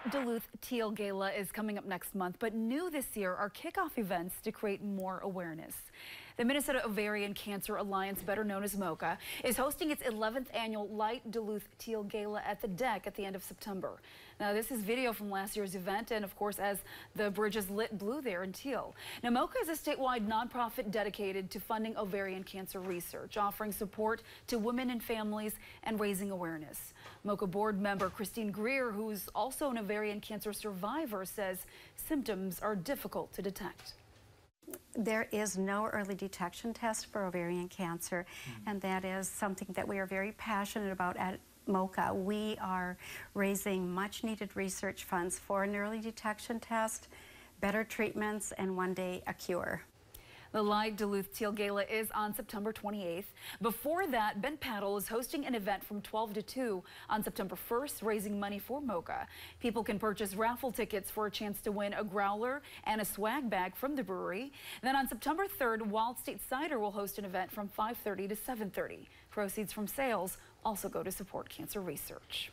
Duluth Teal Gala is coming up next month, but new this year are kickoff events to create more awareness. The Minnesota Ovarian Cancer Alliance, better known as MOCA, is hosting its 11th annual Light Duluth Teal Gala at the DECC at the end of September. Now, this is video from last year's event, and of course, as the bridge is lit blue there in teal. Now, MOCA is a statewide nonprofit dedicated to funding ovarian cancer research, offering support to women and families and raising awareness. MOCA board member Christine Greer, who's also an ovarian cancer survivor, says symptoms are difficult to detect. There is no early detection test for ovarian cancer, and that is something that we are very passionate about at MOCA. We are raising much needed research funds for an early detection test, better treatments, and one day a cure. The Light Duluth Teal Gala is on September 28th. Before that, Ben Paddle is hosting an event from 12 to 2 on September 1st, raising money for MOCA. People can purchase raffle tickets for a chance to win a growler and a swag bag from the brewery. Then on September 3rd, Wild State Cider will host an event from 5:30 to 7:30. Proceeds from sales also go to support cancer research.